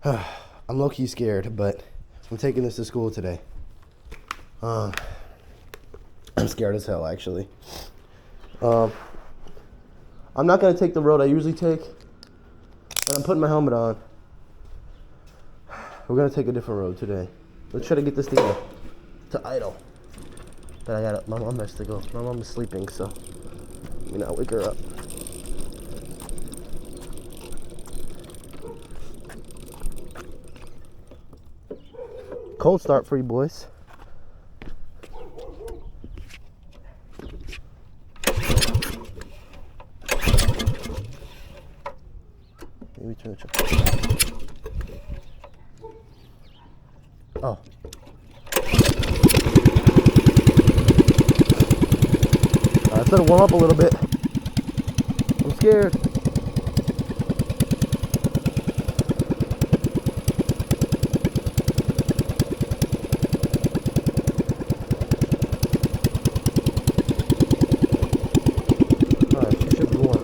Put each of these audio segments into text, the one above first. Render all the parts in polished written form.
I'm low-key scared, but I'm taking this to school today. I'm scared as hell, actually. I'm not going to take the road I usually take, but I'm putting my helmet on. We're going to take a different road today. Let's try to get this thing to idle. But my mom has to go. My mom is sleeping, so you know, wake her up. Cold start for you boys. Maybe turn the truck. Oh. Let's let it warm up a little bit. I'm scared. Alright, she should be warm.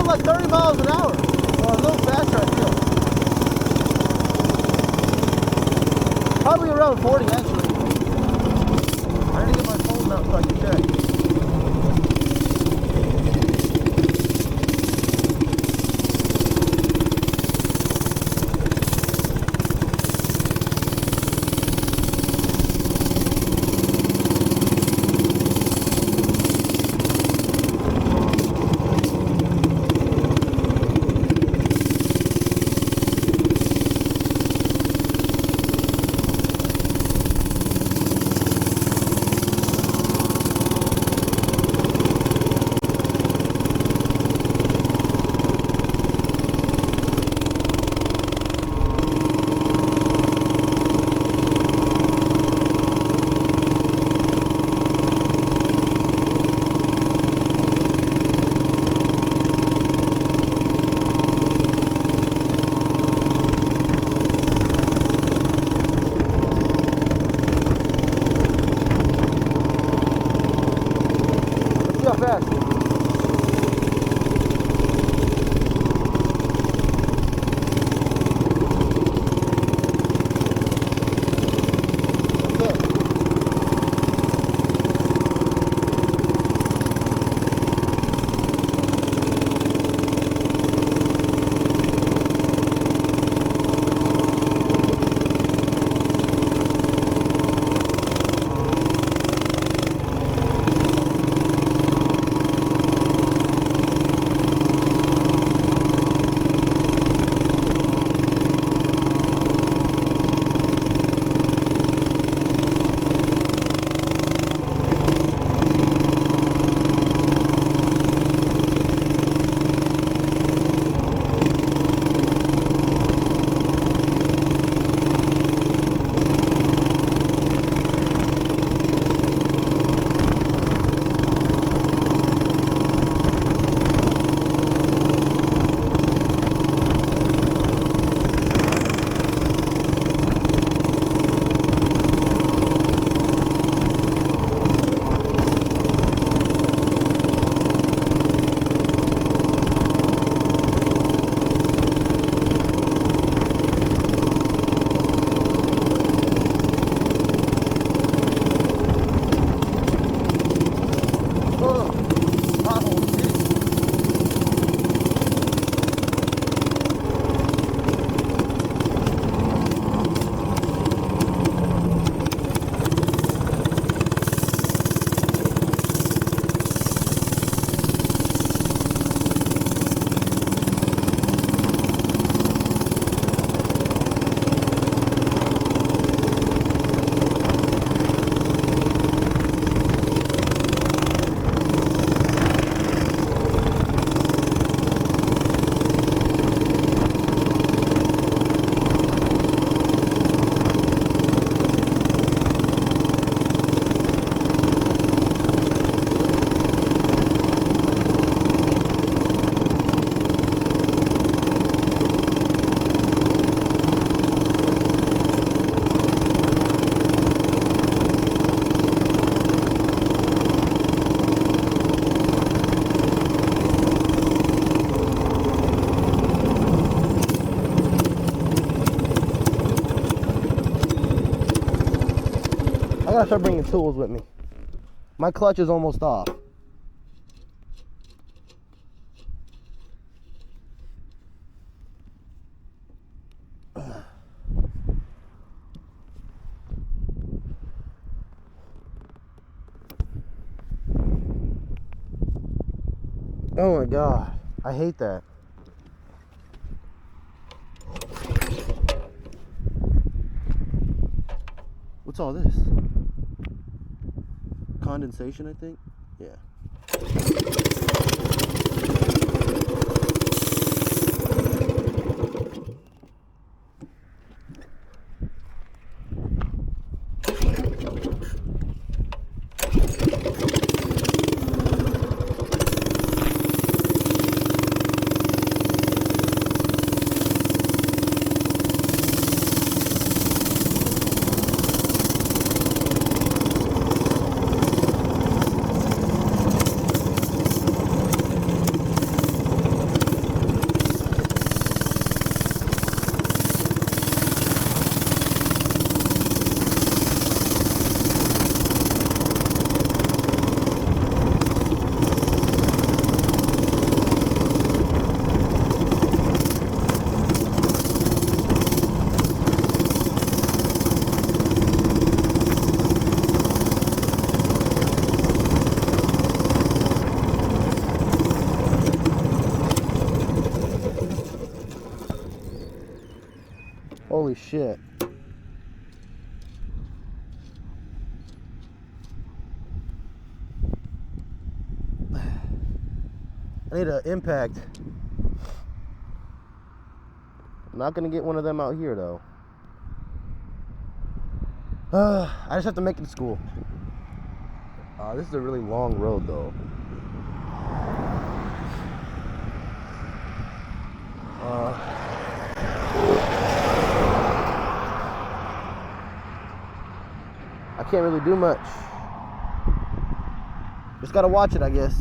Like 30 miles an hour, or a little faster, I feel. Probably around 40, actually. I need to get my phone out so I can check. gotta start bringing tools with me. My clutch is almost off. Oh my God, I hate that. What's all this? Condensation, I think? Yeah. Holy shit. I need an impact. I'm not gonna get one of them out here though. I just have to make it to school. This is a really long road though. I can't really do much. Just gotta watch it, I guess.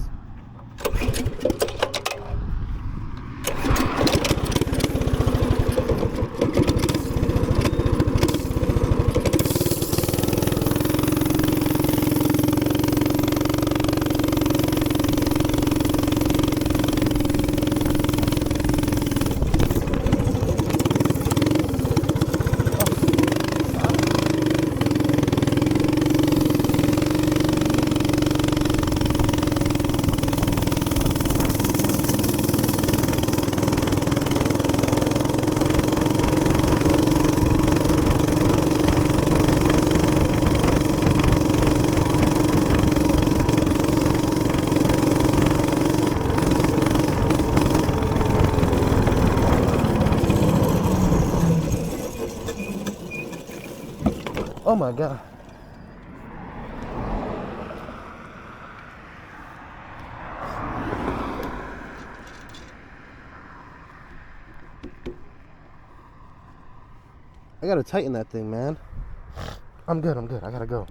Oh my God. I gotta tighten that thing, man. I'm good. I gotta go.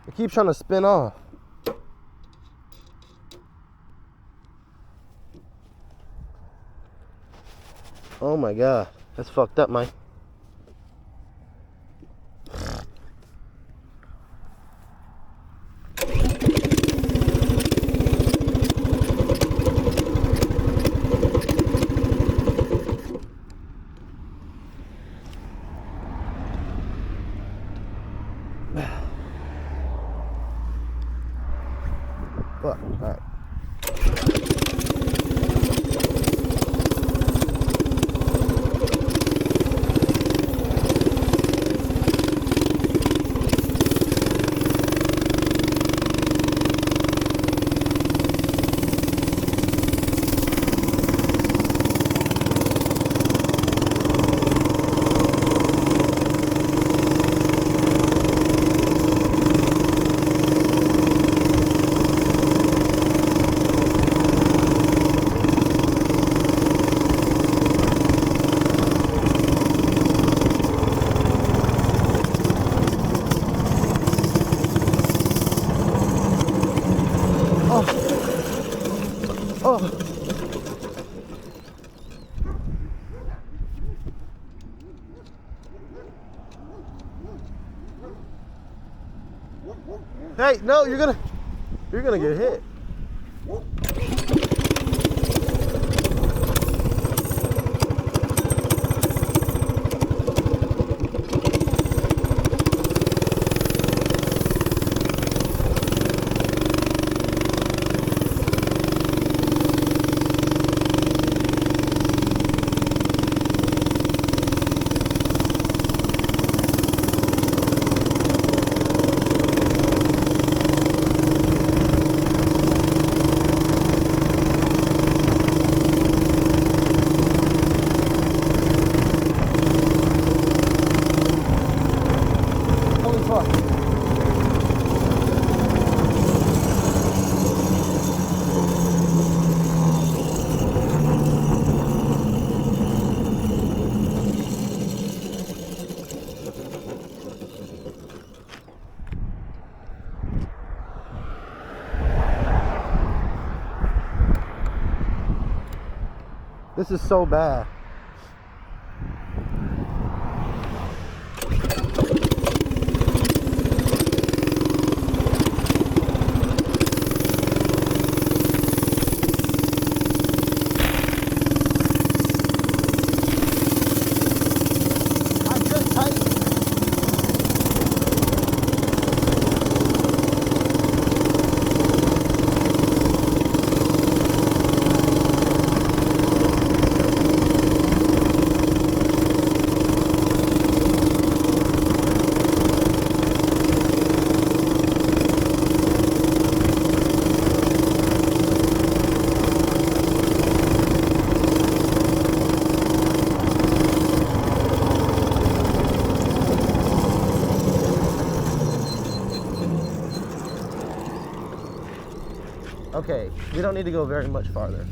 It keeps trying to spin off. Oh my God, that's fucked up, Mike. Fuck, all right. Hey, no, you're gonna get hit. Holy fuck. This is so bad. Okay, we don't need to go very much farther.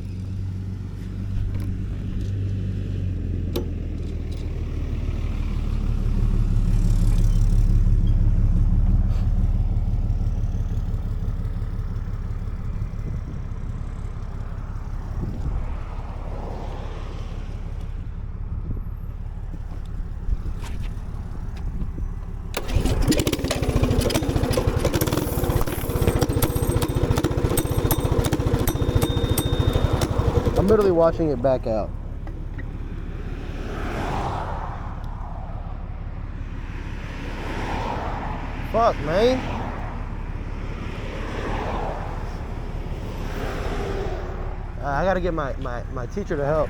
I'm literally watching it back out. Fuck, man. I gotta get my teacher to help.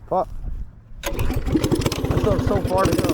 Fuck. I still have so far to go.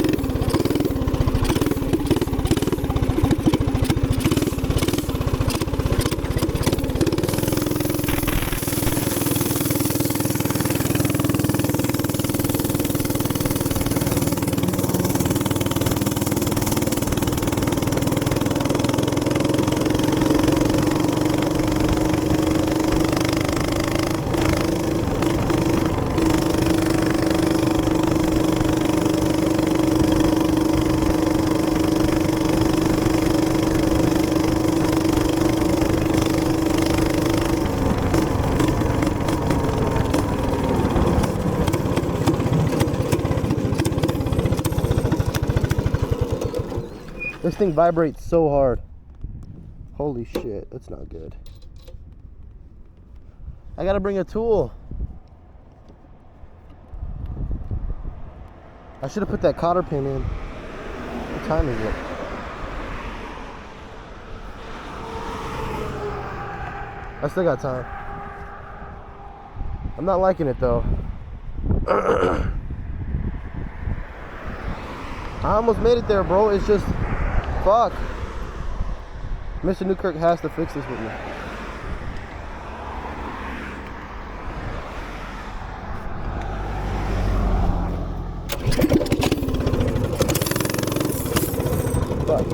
This thing vibrates so hard. Holy shit, that's not good. I gotta bring a tool. I should have put that cotter pin in. What time is it? I still got time. I'm not liking it though. I almost made it there, bro. It's just, fuck. Mr. Newkirk has to fix this with me. Fuck.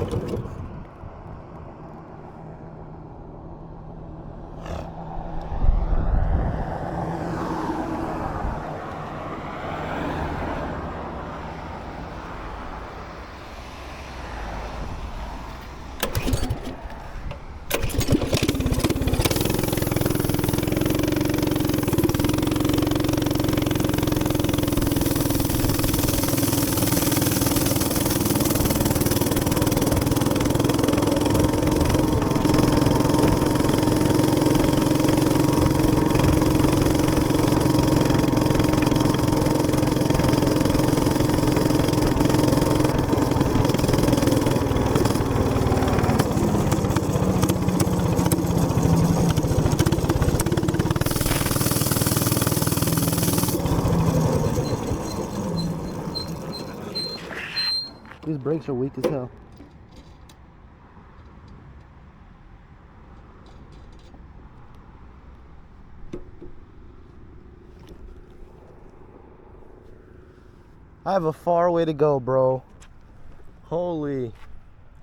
These brakes are weak as hell. I have a far way to go, bro. Holy.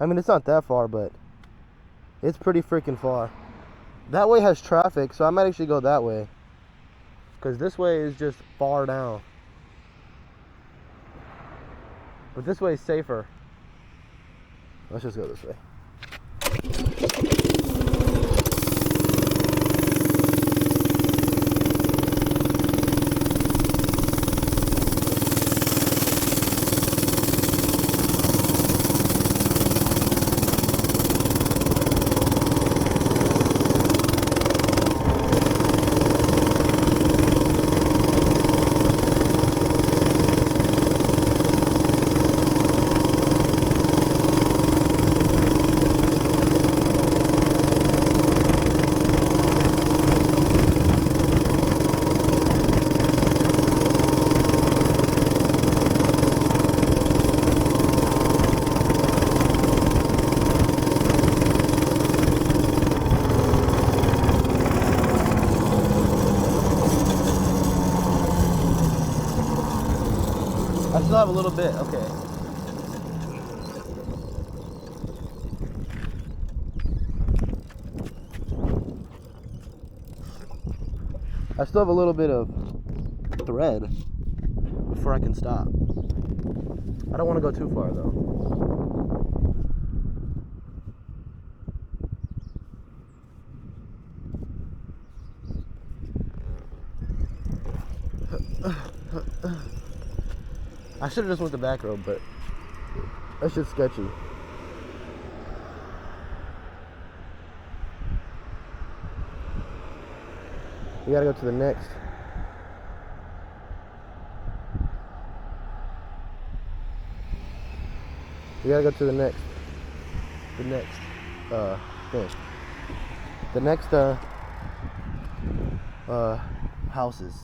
I mean, it's not that far, but it's pretty freaking far. That way has traffic, so I might actually go that way. Because this way is just far down. But this way is safer. Let's just go this way. I still have a little bit, okay. I still have a little bit of thread before I can stop. I don't want to go too far though. I should have just went the back road, but that shit's sketchy. We gotta go to the next. We gotta go to the next thing. The next houses.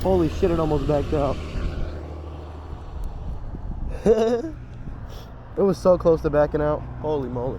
Holy shit, it almost backed out. It was so close to backing out. Holy moly.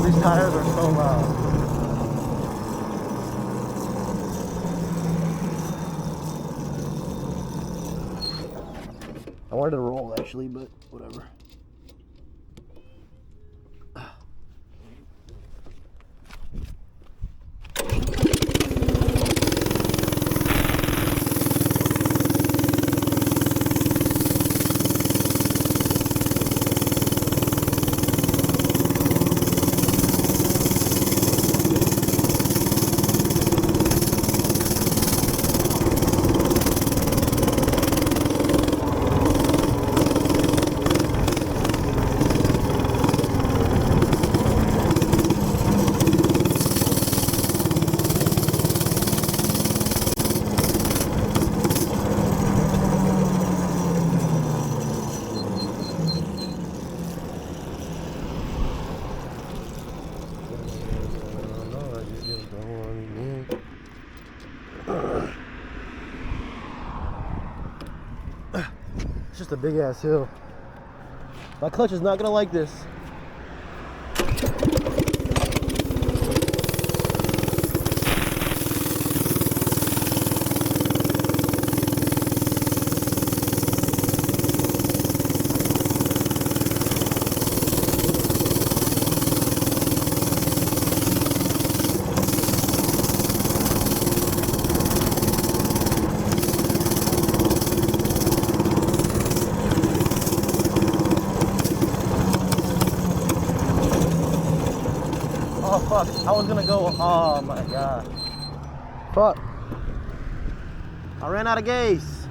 These tires are so loud. I wanted to roll actually, but whatever. It's just a big ass hill. My clutch is not gonna like this. Oh fuck, I was gonna go, oh my god. Fuck. I ran out of gas.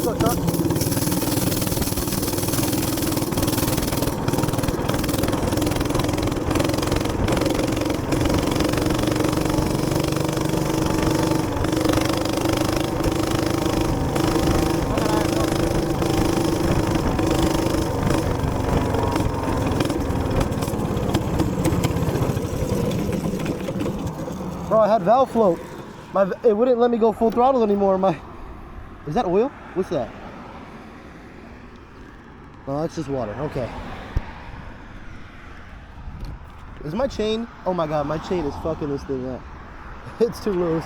Go, truck. Bro, I had valve float. It wouldn't let me go full throttle anymore. Is that oil? What's that? No, that's just water. Okay. Is my chain? Oh my god, my chain is fucking this thing up. It's too loose.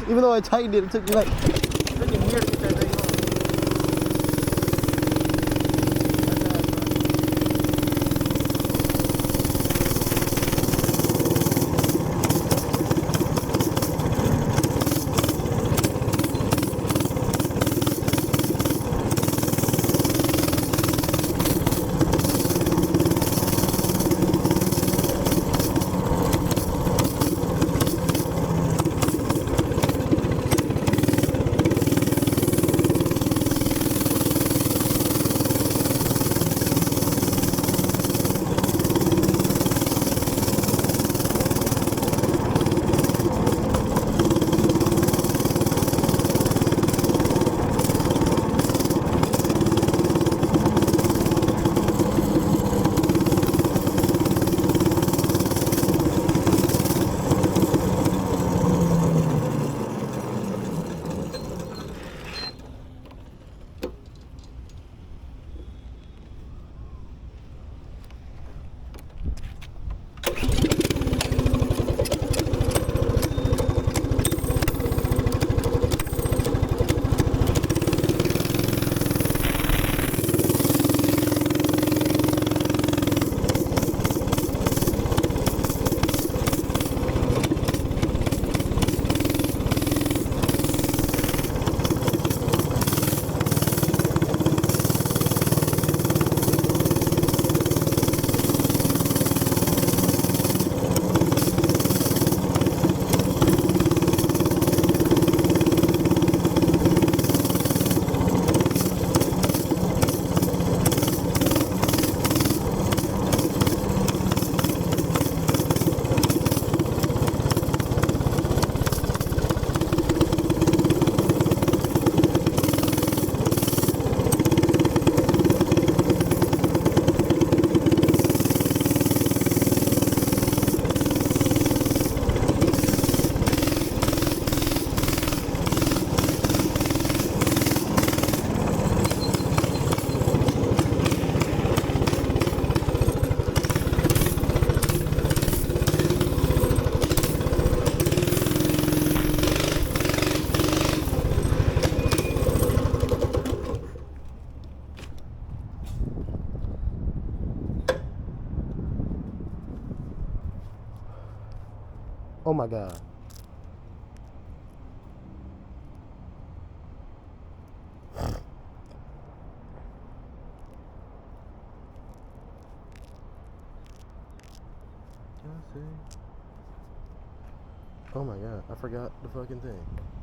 Even though I tightened it, it took me like freaking year to get that thing on. Oh my god. Can I see? Oh my god, I forgot the fucking thing.